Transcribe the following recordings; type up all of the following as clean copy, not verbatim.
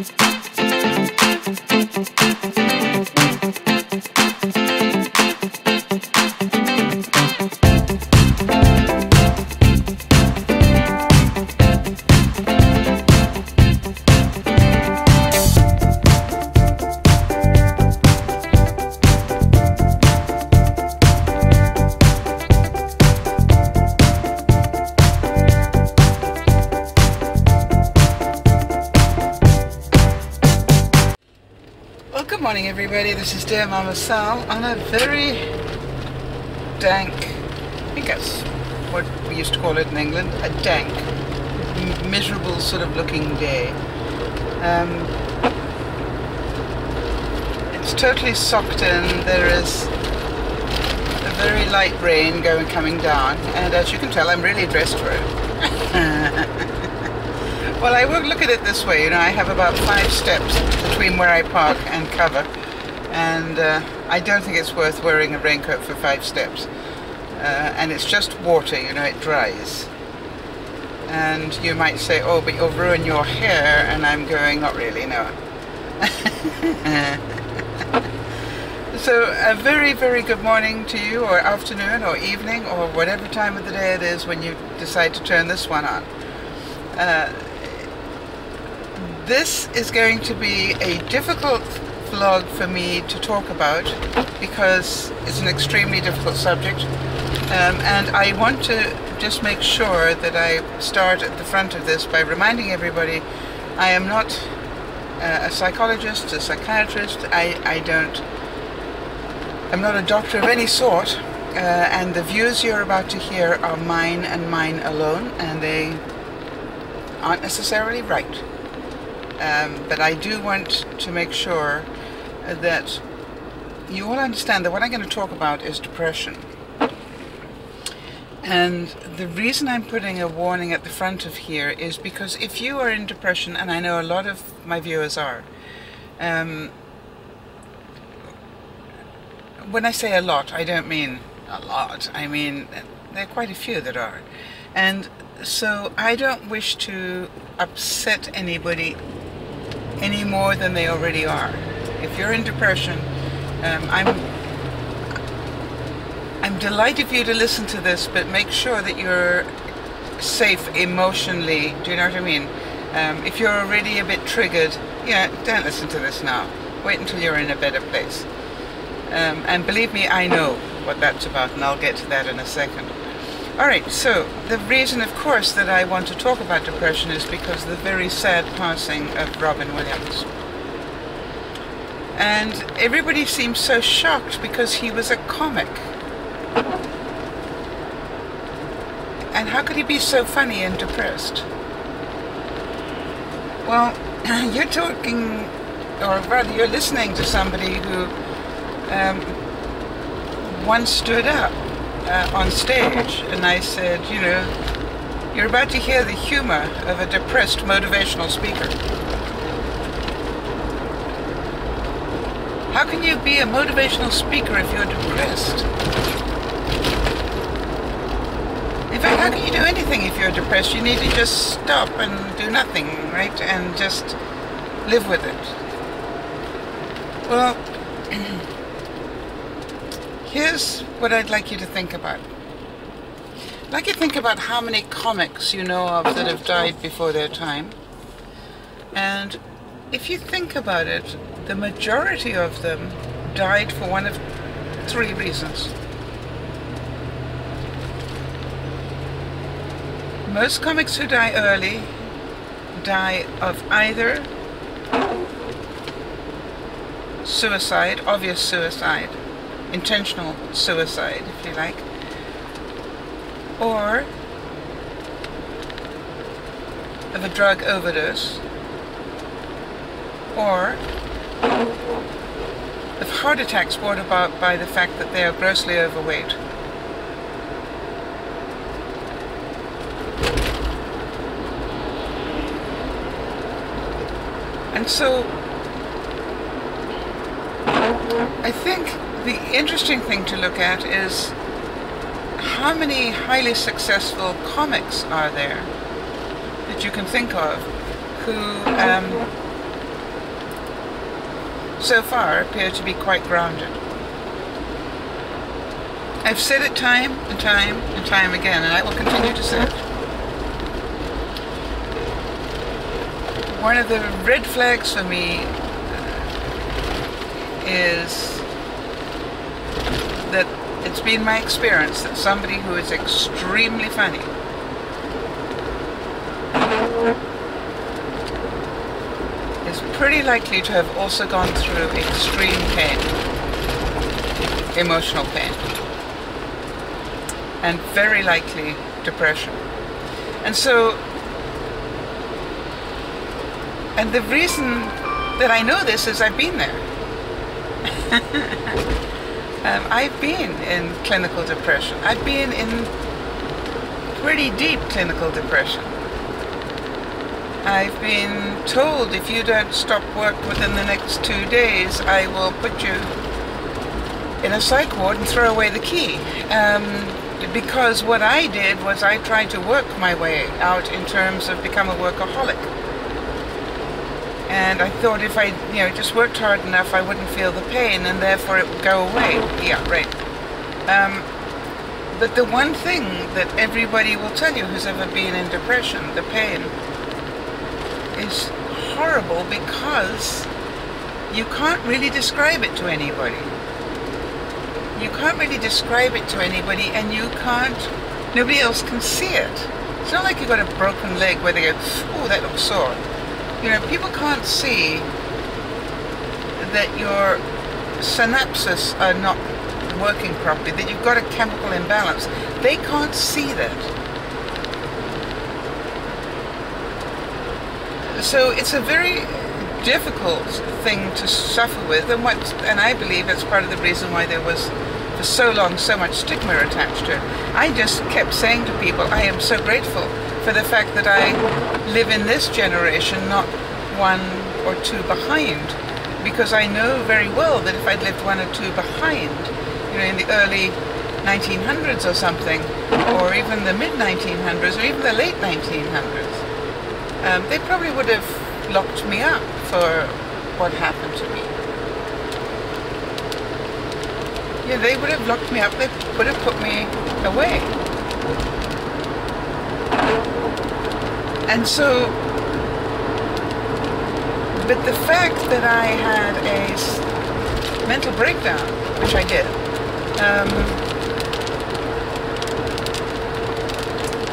Good morning everybody, this is DearMamaSal on a very dank, I think that's what we used to call it in England, a dank, miserable sort of looking day. It's totally socked in, there is a very light rain coming down, and as you can tell I'm really dressed for it. Well, I would look at it this way, you know, I have about 5 steps between where I park and cover, and I don't think it's worth wearing a raincoat for 5 steps. And it's just water, you know, it dries. And you might say, oh, but you'll ruin your hair, and I'm going, not really, no. So a very, very good morning to you, or afternoon, or evening, or whatever time of the day it is when you decide to turn this one on. This is going to be a difficult vlog for me to talk about because it's an extremely difficult subject, and I want to just make sure that I start at the front of this by reminding everybody I am not a psychologist, a psychiatrist, I'm not a doctor of any sort, and the views you're about to hear are mine and mine alone, and they aren't necessarily right. But I do want to make sure that you all understand that what I'm going to talk about is depression. And the reason I'm putting a warning at the front of here is because if you are in depression, and I know a lot of my viewers are, when I say a lot, I don't mean a lot, I mean there are quite a few that are. And so I don't wish to upset anybody any more than they already are. If you're in depression, I'm delighted for you to listen to this, but make sure that you're safe emotionally. Do you know what I mean? If you're already a bit triggered, yeah, don't listen to this now. Wait until you're in a better place. And believe me, I know what that's about, and I'll get to that in a second. Alright, so the reason, of course, that I want to talk about depression is because of the very sad passing of Robin Williams. And everybody seems so shocked because he was a comic. And how could he be so funny and depressed? Well, you're talking, or rather you're listening to somebody who once stood up on stage, and I said, you know, you're about to hear the humor of a depressed motivational speaker. How can you be a motivational speaker if you're depressed? In fact, how can you do anything if you're depressed? You need to just stop and do nothing, right? And just live with it. Well, here's what I'd like you to think about. I'd like you to think about how many comics you know of that have died before their time. And if you think about it, the majority of them died for one of 3 reasons. Most comics who die early die of either suicide, obvious suicide, intentional suicide, if you like, or of a drug overdose, or of heart attacks brought about by the fact that they are grossly overweight. And so I think the interesting thing to look at is how many highly successful comics are there that you can think of who so far appear to be quite grounded. I've said it time and time and time again, and I will continue to say it. One of the red flags for me is that it's been my experience that somebody who is extremely funny is pretty likely to have also gone through extreme pain, emotional pain, and very likely depression. And so, and the reason that I know this is I've been there. I've been in clinical depression. I've been in pretty deep clinical depression. I've been told if you don't stop work within the next 2 days, I will put you in a psych ward and throw away the key. Because what I did was I tried to work my way out in terms of become a workaholic. And I thought if I, just worked hard enough, I wouldn't feel the pain, and therefore it would go away. Yeah, right. But the one thing that everybody will tell you who's ever been in depression, the pain, is horrible because you can't really describe it to anybody. You can't really describe it to anybody, and nobody else can see it. It's not like you've got a broken leg where they go, oh, that looks sore. People can't see that your synapses are not working properly, that you've got a chemical imbalance. They can't see that. So it's a very difficult thing to suffer with, and I believe that's part of the reason why there was for so long so much stigma attached to it. I just kept saying to people, I am so grateful for the fact that I live in this generation, not 1 or 2 behind, because I know very well that if I'd lived 1 or 2 behind, in the early 1900s or something, or even the mid-1900s, or even the late 1900s, they probably would have locked me up for what happened to me. Yeah, they would have locked me up, they would have put me away. And so, but the fact that I had a mental breakdown, which I did,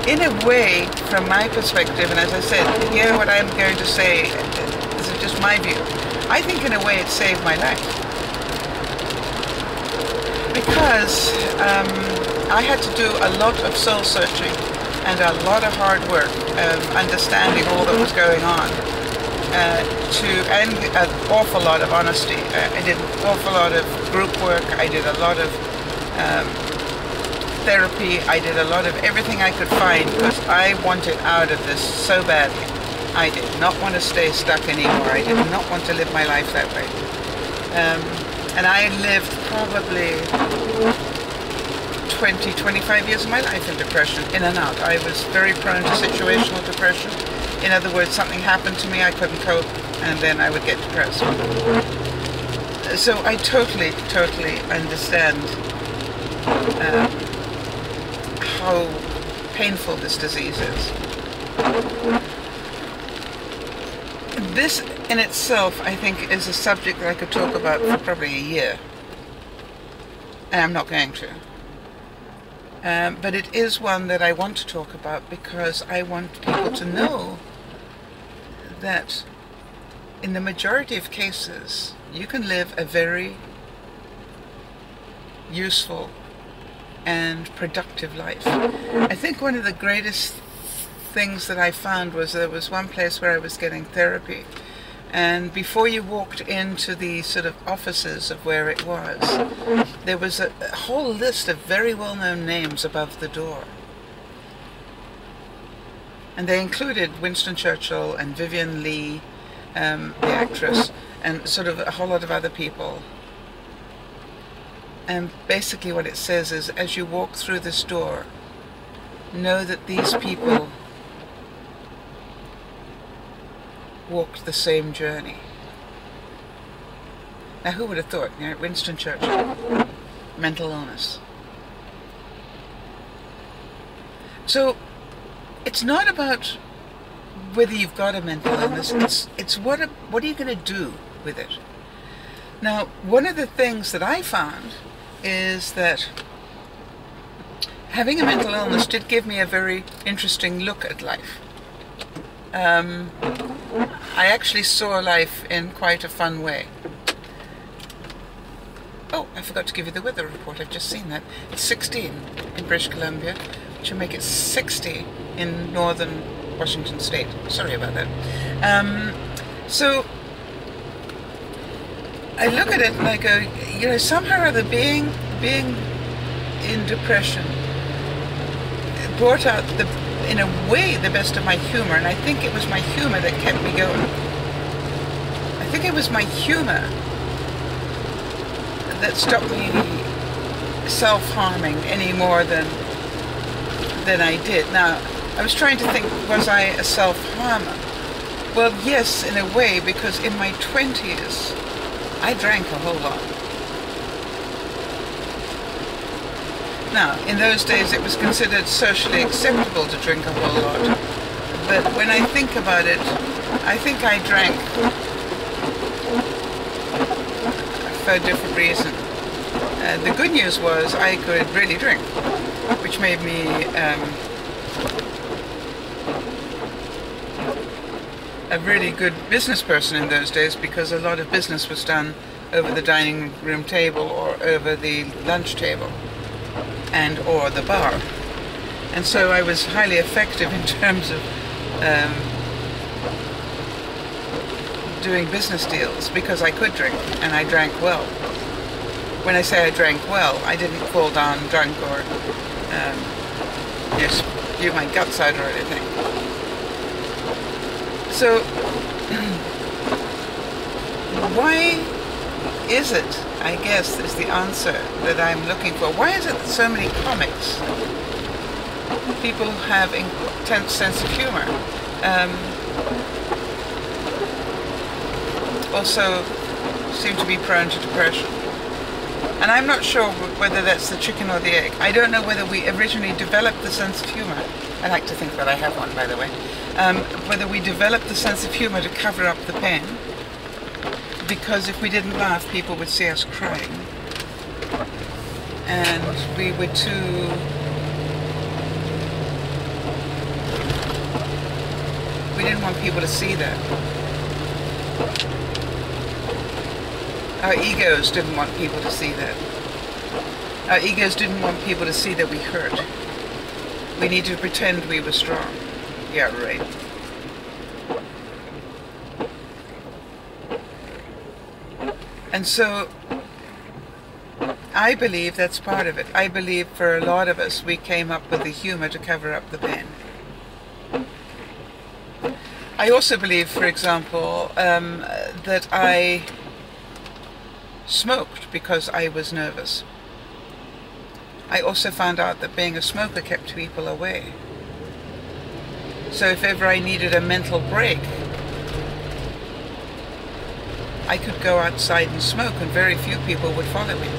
in a way, from my perspective, and as I said, here what I'm going to say, this is just my view, I think in a way it saved my life. Because I had to do a lot of soul searching and a lot of hard work, understanding all that was going on, and an awful lot of honesty. I did an awful lot of group work, I did a lot of therapy, I did a lot of everything I could find, because I wanted out of this so badly. I did not want to stay stuck anymore. I did not want to live my life that way. And I lived probably 20, 25 years of my life in depression, in and out. I was very prone to situational depression. In other words, something happened to me, I couldn't cope, and then I would get depressed. So I totally, totally understand how painful this disease is. This in itself, I think, is a subject that I could talk about for probably a year. And I'm not going to. But it is one that I want to talk about because I want people to know that in the majority of cases, you can live a very useful and productive life. I think one of the greatest things that I found was there was one place where I was getting therapy, and before you walked into the sort of offices of where it was, there was a whole list of very well-known names above the door. And they included Winston Churchill and Vivian Leigh, the actress, and sort of a whole lot of other people. And basically what it says is, as you walk through this door, know that these people walked the same journey. Now, who would have thought? You know, Winston Churchill, mental illness. So it's not about whether you've got a mental illness. It's what are you going to do with it? Now, one of the things that I found is that having a mental illness did give me a very interesting look at life. I actually saw life in quite a fun way. Oh, I forgot to give you the weather report. I've just seen that. It's 16 in British Columbia, which will make it 60 in northern Washington State. Sorry about that. So I look at it and I go, you know, somehow or other being in depression brought out in a way the best of my humor, and I think it was my humor that kept me going. I think it was my humor that stopped me self-harming any more than I did. Now, I was trying to think, was I a self-harmer? Well, yes, in a way, because in my 20s, I drank a whole lot. Now, in those days, it was considered socially acceptable to drink a whole lot. But when I think about it, I think I drank for a different reason. The good news was I could really drink, which made me a really good business person in those days, because a lot of business was done over the dining room table or over the lunch table and or the bar. And so I was highly effective in terms of doing business deals, because I could drink and I drank well. When I say I drank well, I didn't fall down drunk or just spew my guts out or anything. So why is it, I guess, is the answer that I'm looking for. Why is it that so many comics, people have intense sense of humor, also seem to be prone to depression? And I'm not sure whether that's the chicken or the egg. I don't know whether we originally developed the sense of humor. I like to think that I have one, by the way. Whether we developed the sense of humor to cover up the pain, because if we didn't laugh, people would see us crying. And we were too... we didn't want people to see that. Our egos didn't want people to see that. Our egos didn't want people to see that we hurt. We needed to pretend we were strong. Yeah, right. And so, I believe that's part of it. I believe for a lot of us, we came up with the humor to cover up the pain. I also believe, for example, that I smoked because I was nervous. I also found out that being a smoker kept people away. So if ever I needed a mental break, I could go outside and smoke, and very few people would follow me.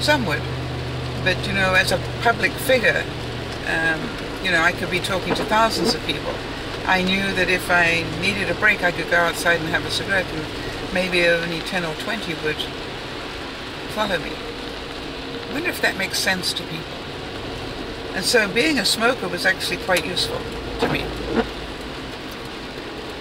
Some would. But, you know, as a public figure, you know, I could be talking to thousands of people. I knew that if I needed a break, I could go outside and have a cigarette, and maybe only 10 or 20 would follow me. I wonder if that makes sense to people. And so being a smoker was actually quite useful to me.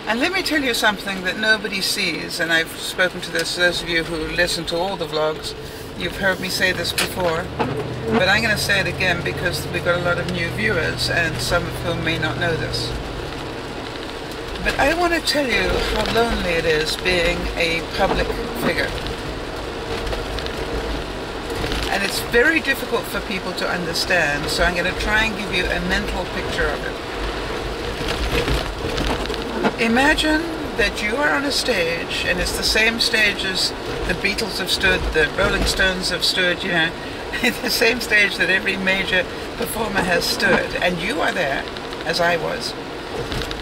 And let me tell you something that nobody sees, and I've spoken to this, those of you who listen to all the vlogs, you've heard me say this before, but I'm going to say it again because we've got a lot of new viewers, and some of whom may not know this. But I want to tell you how lonely it is being a public figure. And it's very difficult for people to understand, so I'm going to try and give you a mental picture of it. Imagine that you are on a stage, and it's the same stage as the Beatles have stood, the Rolling Stones have stood, you know, the same stage that every major performer has stood, and you are there, as I was,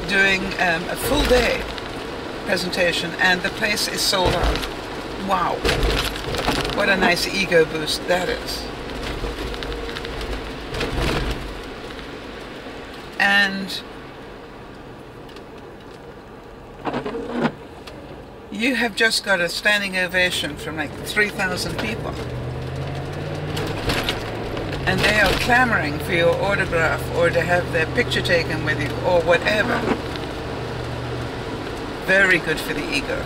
doing a full day presentation, and the place is sold out. Wow, what a nice ego boost that is. And you have just got a standing ovation from like 3,000 people. And they are clamoring for your autograph or to have their picture taken with you or whatever. Very good for the ego.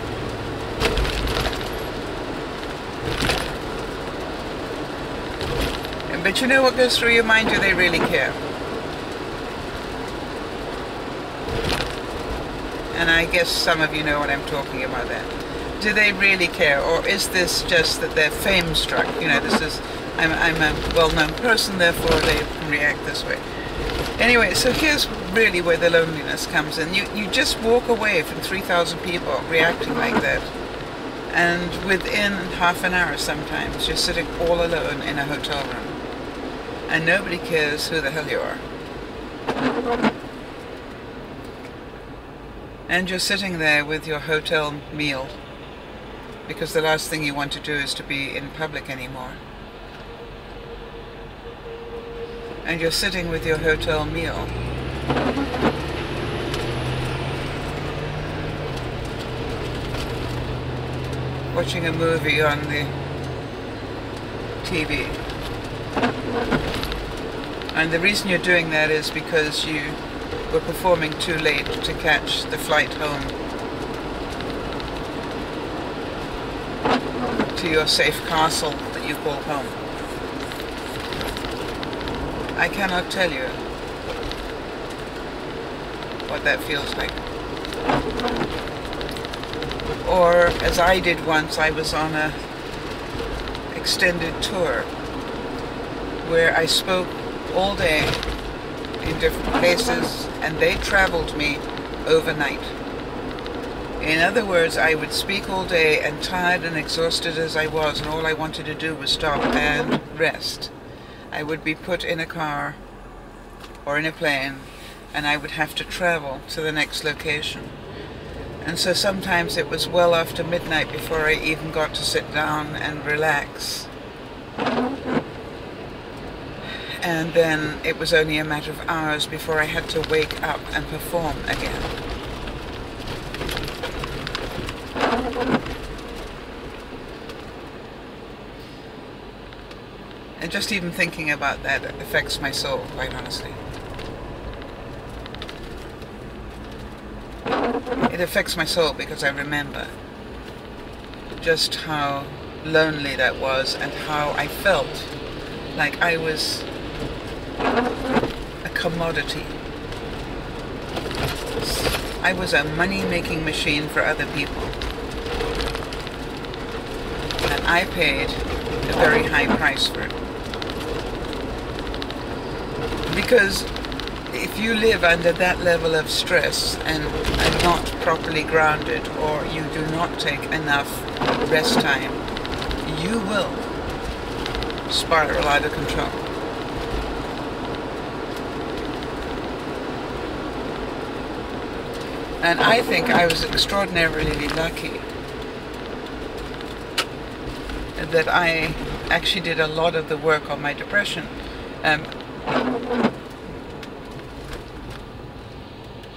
But you know what goes through your mind? Do they really care? And I guess some of you know what I'm talking about there. Do they really care? Or is this just that they're fame struck? You know, this is, I'm a well-known person, therefore they can react this way. Anyway, so here's really where the loneliness comes in. You just walk away from 3,000 people reacting like that. And within half an hour sometimes, you're sitting all alone in a hotel room. And nobody cares who the hell you are. And you're sitting there with your hotel meal, because the last thing you want to do is to be in public anymore. And you're sitting with your hotel meal. Watching a movie on the TV. And the reason you're doing that is because you were performing too late to catch the flight home to your safe castle that you call home. I cannot tell you what that feels like. Or, as I did once, I was on a extended tour where I spoke all day in different places, and they traveled me overnight. In other words, I would speak all day, and tired and exhausted as I was, and all I wanted to do was stop and rest, I would be put in a car or in a plane, and I would have to travel to the next location. And so sometimes it was well after midnight before I even got to sit down and relax. And then it was only a matter of hours before I had to wake up and perform again. And just even thinking about that affects my soul, quite honestly. It affects my soul because I remember just how lonely that was and how I felt like I was a commodity. I was a money-making machine for other people. And I paid a very high price for it. Because if you live under that level of stress and are not properly grounded, or you do not take enough rest time, you will spiral out of control. And I think I was extraordinarily lucky that I actually did a lot of the work on my depression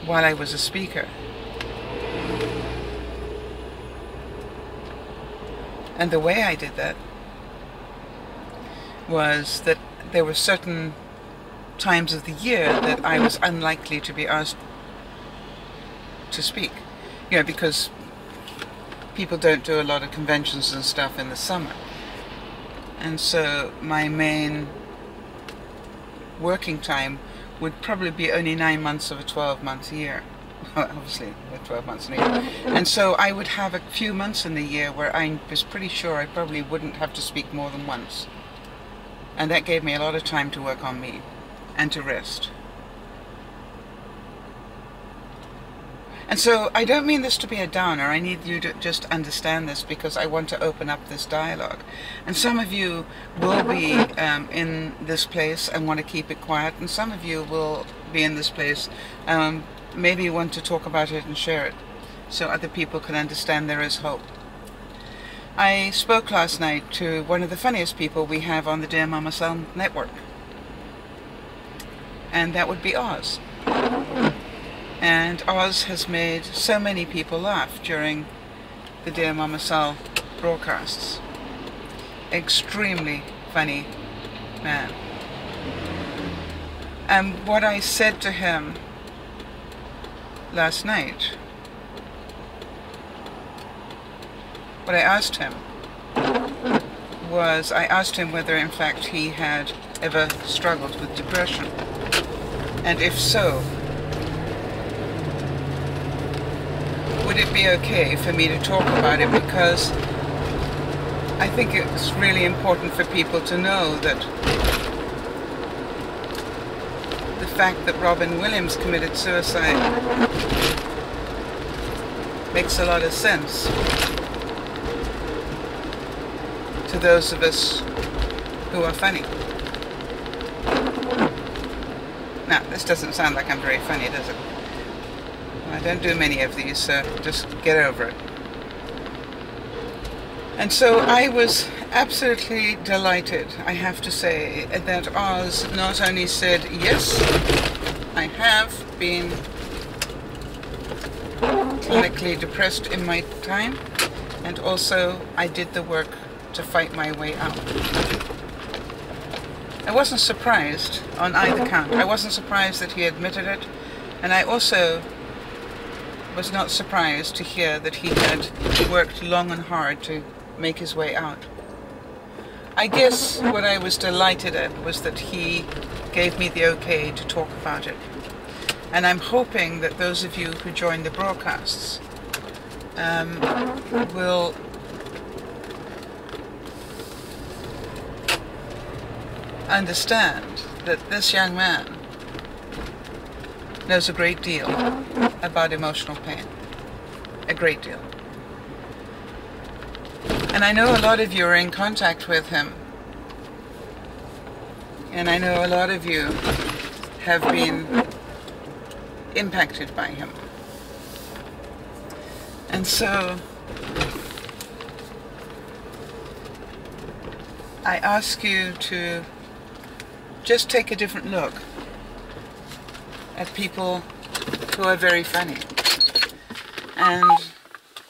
while I was a speaker. And the way I did that was that there were certain times of the year that I was unlikely to be asked to speak. You know, because people don't do a lot of conventions and stuff in the summer. And so my main working time would probably be only 9 months of a 12-month year. Obviously, with 12 months in a year. And so I would have a few months in the year where I was pretty sure I probably wouldn't have to speak more than once. And that gave me a lot of time to work on me and to rest. And so I don't mean this to be a downer. I need you to just understand this because I want to open up this dialogue. And some of you will be in this place and want to keep it quiet, and some of you will be in this place, maybe want to talk about it and share it so other people can understand there is hope. I spoke last night to one of the funniest people we have on the DearMamaSal network, and that would be Oz. And Oz has made so many people laugh during the DearMamaSal broadcasts. Extremely funny man. And what I said to him last night, what I asked him was, I asked him whether in fact he had ever struggled with depression, and if so, would it be okay for me to talk about it, because I think it's really important for people to know that the fact that Robin Williams committed suicide makes a lot of sense to those of us who are funny. Now, this doesn't sound like I'm very funny, does it? I don't do many of these, so just get over it. And so I was absolutely delighted, I have to say, that Oz not only said, yes, I have been clinically depressed in my time, and also I did the work to fight my way out. I wasn't surprised on either count. I wasn't surprised that he admitted it, and I also was not surprised to hear that he had worked long and hard to make his way out. I guess what I was delighted at was that he gave me the okay to talk about it. And I'm hoping that those of you who join the broadcasts will understand that this young man knows a great deal about emotional pain. A great deal. And I know a lot of you are in contact with him. And I know a lot of you have been impacted by him. And so I ask you to just take a different look at people who are very funny. And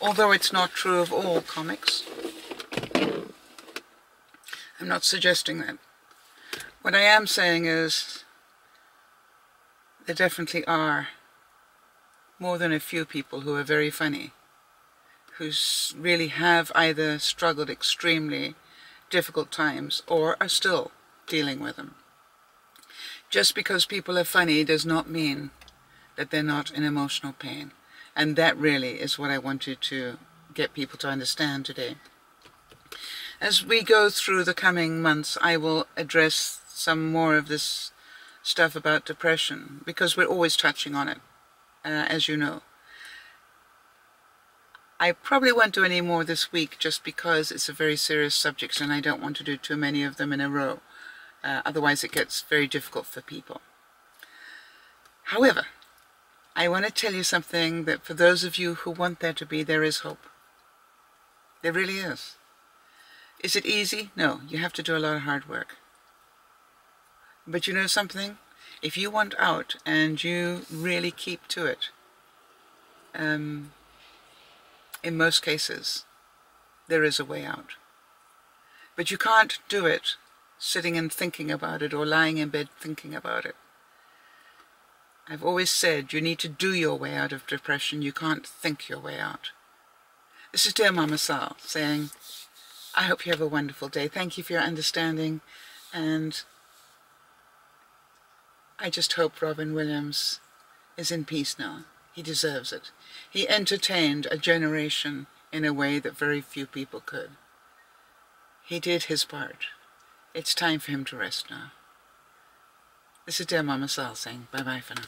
although it's not true of all comics, I'm not suggesting that. What I am saying is there definitely are more than a few people who are very funny, who really have either struggled extremely difficult times or are still dealing with them. Just because people are funny does not mean that they're not in emotional pain. And that really is what I wanted to get people to understand today. As we go through the coming months, I will address some more of this stuff about depression, because we're always touching on it, as you know. I probably won't do any more this week just because it's a very serious subject and I don't want to do too many of them in a row. Otherwise it gets very difficult for people. However, I want to tell you something that for those of you who want there to be, there is hope. There really is. Is it easy? No, you have to do a lot of hard work. But you know something? If you want out and you really keep to it, in most cases, there is a way out. But you can't do it sitting and thinking about it or lying in bed thinking about it. I've always said you need to do your way out of depression. You can't think your way out. This is DearMamaSal saying, I hope you have a wonderful day. Thank you for your understanding, and I just hope Robin Williams is in peace now. He deserves it. He entertained a generation in a way that very few people could. He did his part. It's time for him to rest now. This is DearMamaSal saying bye-bye for now.